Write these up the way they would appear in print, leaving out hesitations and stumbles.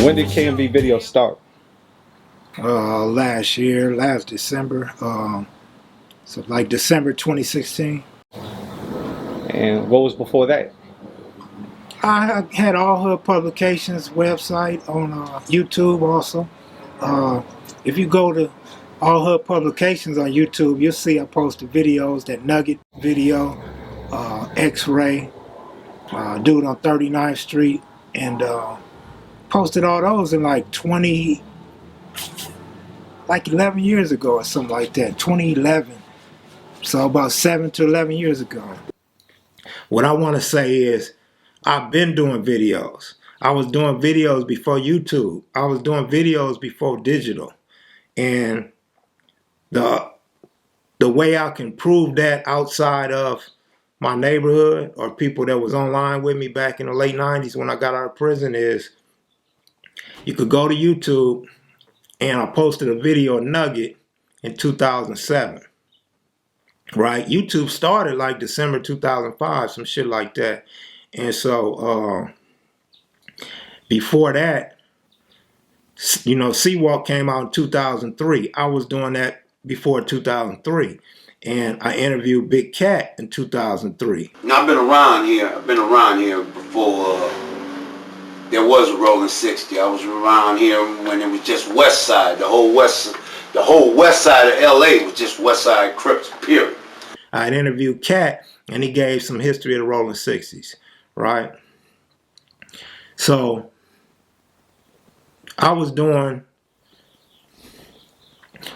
When did KMV Video start? Last December. So like December 2016. And what was before that? I had All Hood Publications website on YouTube also. If you go to All Hood Publications on YouTube, you'll see I posted videos, that Nugget video, X-Ray, Dude on 39th Street, and posted all those in like 11 years ago or something like that, 2011. So about 7 to 11 years ago. What I want to say is I've been doing videos. I was doing videos before YouTube. I was doing videos before digital. And the way I can prove that outside of my neighborhood or people that was online with me back in the late 90s when I got out of prison is you could go to YouTube, and I posted a video Nugget in 2007. Right? YouTube started like December 2005, some shit like that. And so before that, you know, Seawalk came out in 2003. I was doing that before 2003. And I interviewed Big Cat in 2003. Now I've been around here. Before there was a Rolling 60. I was around here when it was just West Side. The whole west side of LA was just West Side Crips, period. I interviewed Cat, and he gave some history of the Rolling 60s, right? So I was doing,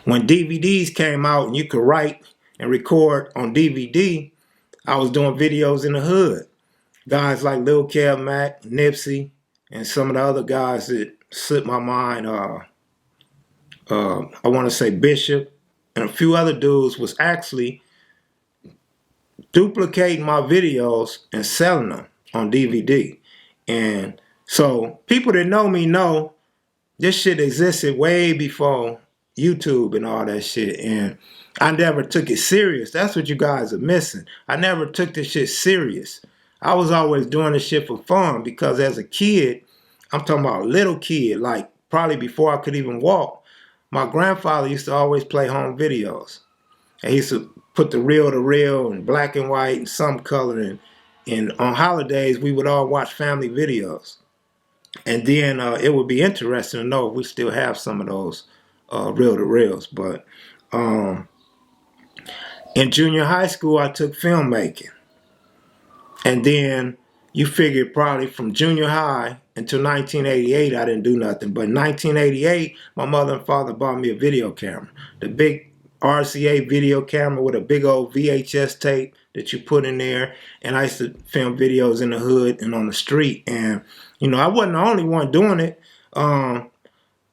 when DVDs came out and you could write and record on DVD, I was doing videos in the hood. Guys like Lil Kev Mac, Nipsey, and some of the other guys that slipped my mind, I want to say Bishop, and a few other dudes was actually duplicating my videos and selling them on DVD. And so people that know me know this shit existed way before YouTube and all that shit. And I never took it serious. That's what you guys are missing. I never took this shit serious. I was always doing this shit for fun because as a kid, I'm talking about a little kid, like probably before I could even walk, my grandfather used to always play home videos. And he used to put the reel-to-reel and black and white and some color. And on holidays, we would all watch family videos. And then it would be interesting to know if we still have some of those reel-to-reels. But in junior high school, I took filmmaking. And then you figure probably from junior high until 1988, I didn't do nothing. But in 1988, my mother and father bought me a video camera. The big RCA video camera with a big old VHS tape that you put in there. And I used to film videos in the hood and on the street. And, you know, I wasn't the only one doing it.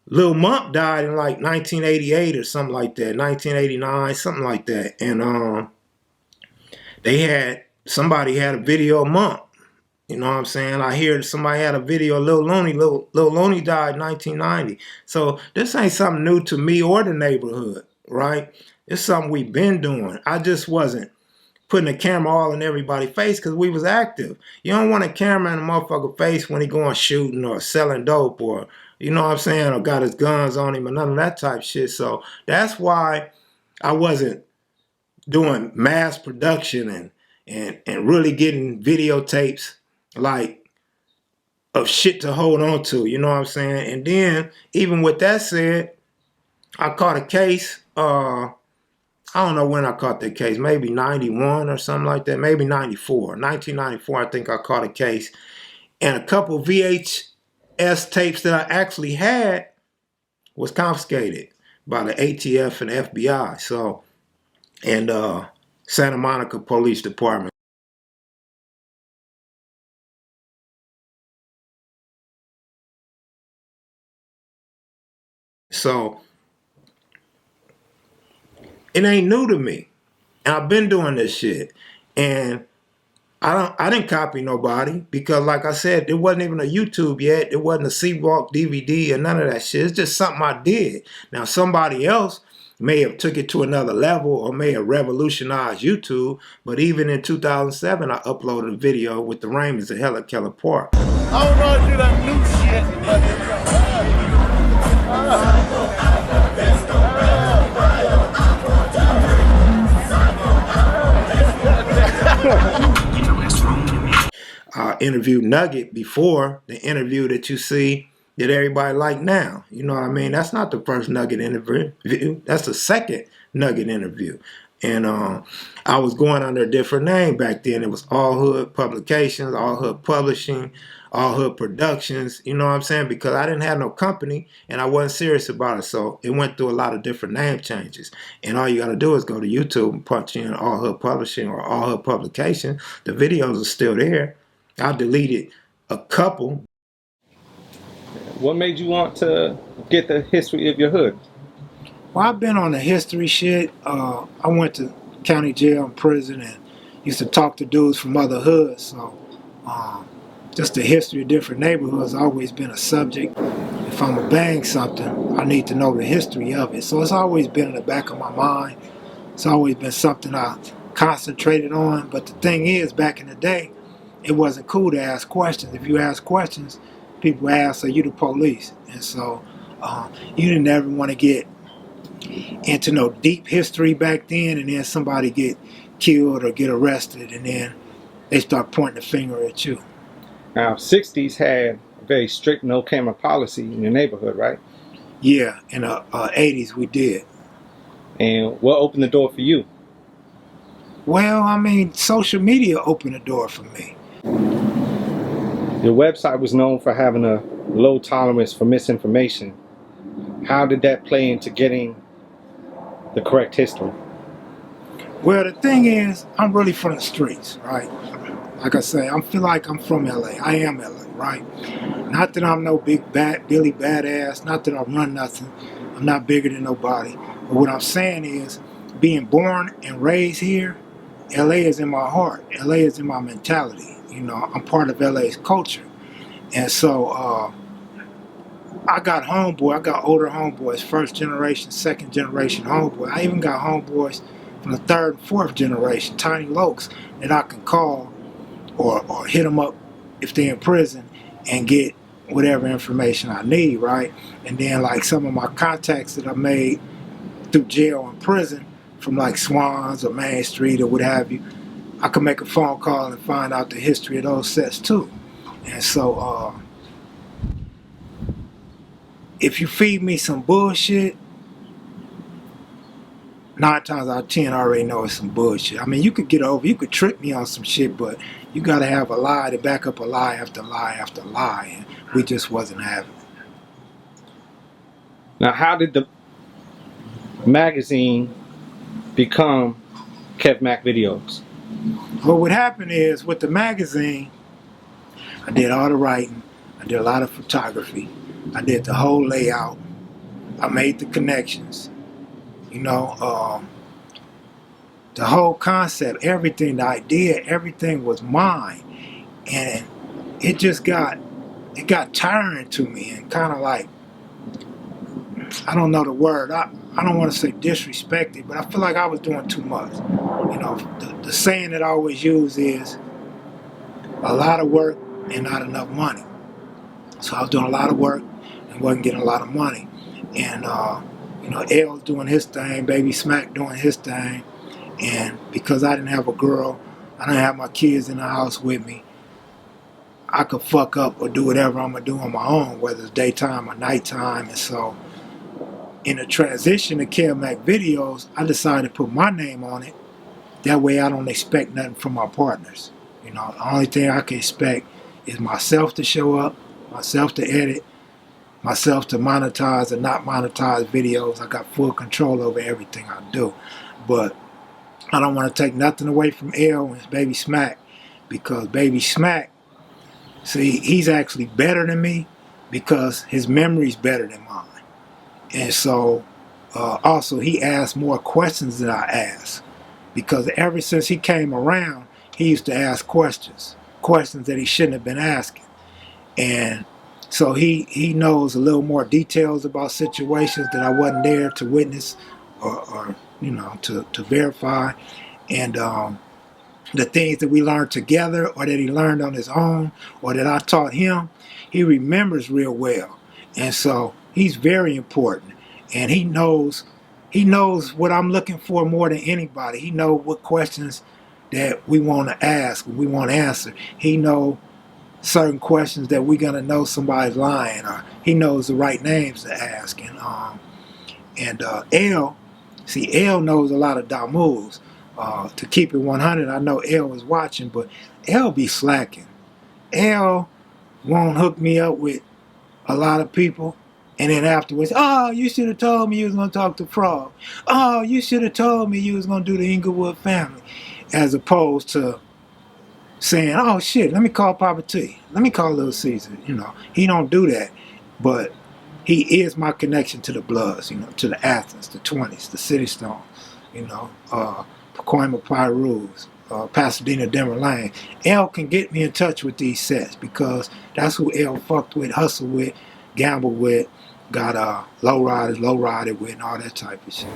Lil Mump died in like 1988 or something like that, 1989, something like that. And somebody had a video of Mump. You know what I'm saying? I hear somebody had a video of Lil Looney. Lil Looney died in 1990. So this ain't something new to me or the neighborhood, right? It's something we've been doing. I just wasn't putting a camera all in everybody's face because we was active. You don't want a camera in a motherfucker's face when he going shooting or selling dope or, you know what I'm saying, or got his guns on him or none of that type shit. So that's why I wasn't doing mass production and really getting videotapes like of shit to hold on to, you know what I'm saying? And then even with that said, I caught a case, I don't know when I caught that case, maybe 91 or something like that, maybe 94. 1994, I think I caught a case. And a couple VHS tapes that I actually had was confiscated by the ATF and the FBI. So, and Santa Monica Police Department. So it ain't new to me. And I've been doing this shit. And I didn't copy nobody because like I said, there wasn't even a YouTube yet. There wasn't a Seawalk DVD or none of that shit. It's just something I did. Now somebody else may have took it to another level or may have revolutionized YouTube. But even in 2007, I uploaded a video with the Raymonds at Hella Keller Park. I don't know if you that new shit, I interviewed Nugget before the interview that you see that everybody like now. You know what I mean? That's not the first Nugget interview. That's the second Nugget interview. And I was going under a different name back then. It was All Hood Publications, All Hood Publishing, All Hood Productions. You know what I'm saying? Because I didn't have no company and I wasn't serious about it. So it went through a lot of different name changes. And all you got to do is go to YouTube and punch in All Hood Publishing or All Hood Publication. The videos are still there. I deleted a couple. What made you want to get the history of your hood? Well, I've been on the history shit. I went to county jail and prison and used to talk to dudes from other hoods. So just the history of different neighborhoods has always been a subject. If I'm gonna bang something, I need to know the history of it. So it's always been in the back of my mind. It's always been something I concentrated on. But the thing is, back in the day, it wasn't cool to ask questions. If you ask questions, people ask, are you the police? And so you didn't ever want to get into no deep history back then, and then somebody get killed or get arrested, and then they start pointing the finger at you. Now, 60s had a very strict no camera policy in your neighborhood, right? Yeah, in the 80s we did. And what opened the door for you? Well, I mean, social media opened the door for me. Your website was known for having a low tolerance for misinformation. How did that play into getting the correct history? Well, the thing is, I'm really from the streets, right? Like I say, I feel like I'm from LA. I am LA, right? Not that I'm no big bad Billy badass, not that I run nothing. I'm not bigger than nobody. But what I'm saying is, being born and raised here, LA is in my heart. LA is in my mentality. You know, I'm part of LA's culture. And so I got older homeboys, first generation, second generation homeboys. I even got homeboys from the third and fourth generation, tiny lokes, that I can call or hit them up if they're in prison and get whatever information I need, right? And then like some of my contacts that I made through jail and prison from like Swans or Main Street or what have you, I can make a phone call and find out the history of those sets too. And so if you feed me some bullshit, 9 times out of 10 I already know it's some bullshit. I mean, you could trick me on some shit, but you gotta have a lie to back up a lie after lie after lie, and we just wasn't having it. Now, how did the magazine become Kev Mac Videos? Well, what happened is, with the magazine, I did all the writing, I did a lot of photography, I did the whole layout, I made the connections, you know, the whole concept, everything, the idea, everything was mine. And it just got tiring to me and kind of like, I don't know the word, I don't want to say disrespected, but I feel like I was doing too much. You know, the saying that I always use is a lot of work and not enough money. So I was doing a lot of work and wasn't getting a lot of money. And, you know, L was doing his thing, Baby Smack doing his thing. And because I didn't have a girl, I didn't have my kids in the house with me, I could fuck up or do whatever I'm going to do on my own, whether it's daytime or nighttime. And so in the transition to Kev Mac Videos, I decided to put my name on it. That way I don't expect nothing from my partners. You know, the only thing I can expect is myself to show up, myself to edit, myself to monetize and not monetize videos. I got full control over everything I do. But I don't want to take nothing away from L and Baby Smack, because Baby Smack, see, he's actually better than me because his memory's better than mine. And so also he asked more questions than I asked, because ever since he came around, he used to ask questions that he shouldn't have been asking. And so he knows a little more details about situations that I wasn't there to witness or you know, to verify. And the things that we learned together or that he learned on his own or that I taught him, he remembers real well. And so he's very important. And he knows what I'm looking for more than anybody. He knows what questions that we want to ask, we want to answer. He knows certain questions that we're gonna know somebody's lying, or he knows the right names to ask. And L, see, L knows a lot of da moves. To keep it 100, I know L was watching, but L be slacking. L won't hook me up with a lot of people, and then afterwards, oh, you should have told me you was gonna talk to Frog. Oh, you should have told me you was gonna do the Inglewood family, as opposed to saying, oh shit, let me call Papa T, let me call Little Caesar. You know, he don't do that, but he is my connection to the Bloods, you know, to the Athens, the 20s, the City Stone, you know, Pacoima Pyrus, Pasadena Denver Lane. L can get me in touch with these sets because that's who L fucked with, hustled with, gambled with, got low-rided with, and all that type of shit.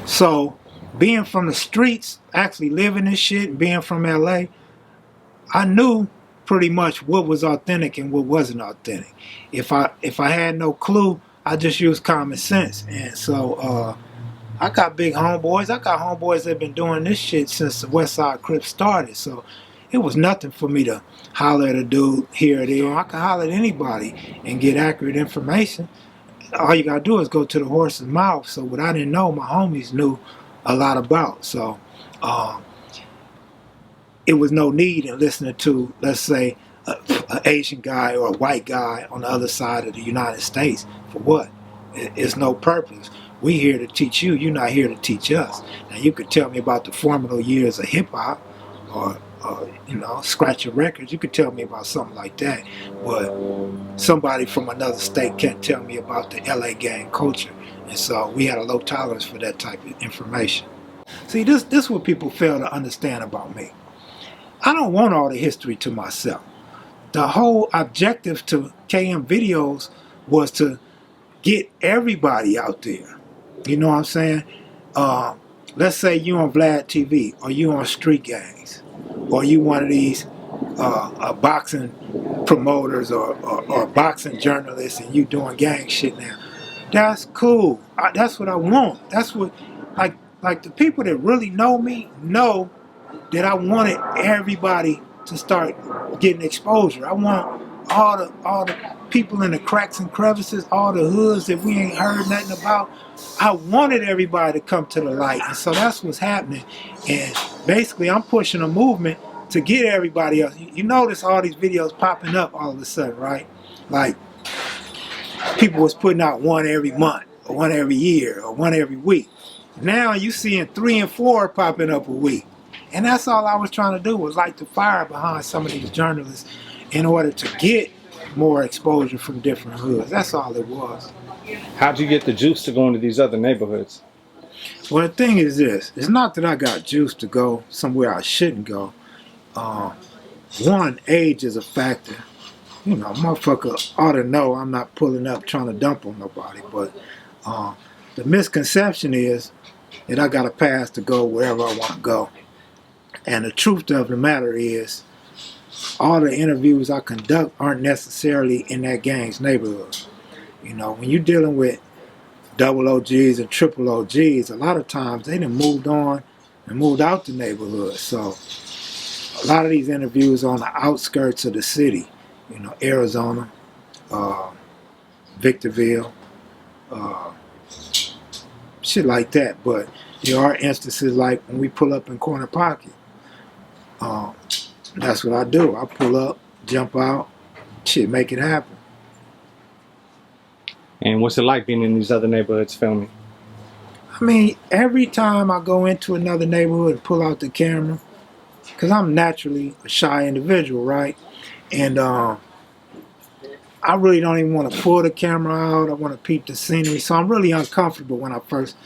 So being from the streets, actually living this shit, and being from LA, I knew pretty much what was authentic and what wasn't authentic. If I had no clue, I just used common sense. And so I got big homeboys. I got homeboys that have been doing this shit since the West Side Crips started. So it was nothing for me to holler at a dude here or there. I could holler at anybody and get accurate information. All you gotta do is go to the horse's mouth. So what I didn't know, my homies knew a lot about. So it was no need in listening to, let's say, an Asian guy or a white guy on the other side of the United States. For what? It's no purpose. We here to teach you. You're not here to teach us. Now you could tell me about the formative years of hip hop, or you know, scratch your records. You could tell me about something like that. But somebody from another state can't tell me about the LA gang culture. And so we had a low tolerance for that type of information. See, this is what people fail to understand about me. I don't want all the history to myself. The whole objective to KM videos was to get everybody out there. You know what I'm saying? Let's say you on Vlad TV, or you on Street Gangs, or you one of these boxing promoters or boxing journalists, and you doing gang shit now. That's cool. That's what I want. That's what, like the people that really know me know that I wanted everybody to start getting exposure. I want all the people in the cracks and crevices, all the hoods that we ain't heard nothing about. I wanted everybody to come to the light, and so that's what's happening. And basically, I'm pushing a movement to get everybody else. You notice all these videos popping up all of a sudden, right? Like people was putting out one every month, or one every year, or one every week. Now you seeing 3 and 4 popping up a week. And that's all I was trying to do, was light the fire behind some of these journalists in order to get more exposure from different hoods. That's all it was. How'd you get the juice to go into these other neighborhoods? Well, the thing is this. It's not that I got juice to go somewhere I shouldn't go. One, age is a factor. You know, motherfucker ought to know I'm not pulling up trying to dump on nobody. But the misconception is that I got a pass to go wherever I want to go. And the truth of the matter is, all the interviews I conduct aren't necessarily in that gang's neighborhood. You know, when you're dealing with double OGs and triple OGs, a lot of times they done moved on and moved out the neighborhood. So a lot of these interviews on the outskirts of the city, you know, Arizona, Victorville, shit like that. But there are instances like when we pull up in Corner Pocket. That's what I do. I pull up, jump out, shit, make it happen. And what's it like being in these other neighborhoods filming? I mean, every time I go into another neighborhood and pull out the camera, because I'm naturally a shy individual, right? And I really don't even want to pull the camera out. I want to peep the scenery. So I'm really uncomfortable when I first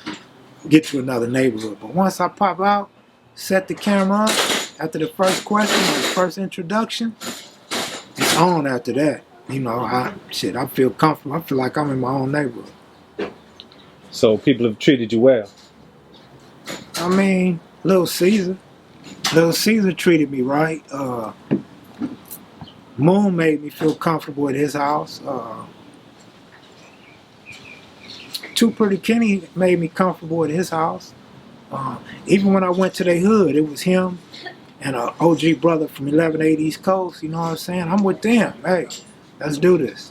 get to another neighborhood. But once I pop out, set the camera up, after the first question or the first introduction, it's on after that. You know, I feel comfortable. I feel like I'm in my own neighborhood. So people have treated you well? I mean, Little Caesar. Little Caesar treated me right. Moon made me feel comfortable at his house. Too Pretty Kenny made me comfortable at his house. Even when I went to their hood, it was him and an OG brother from 1180 East Coast. You know what I'm saying? I'm with them. Hey, let's do this.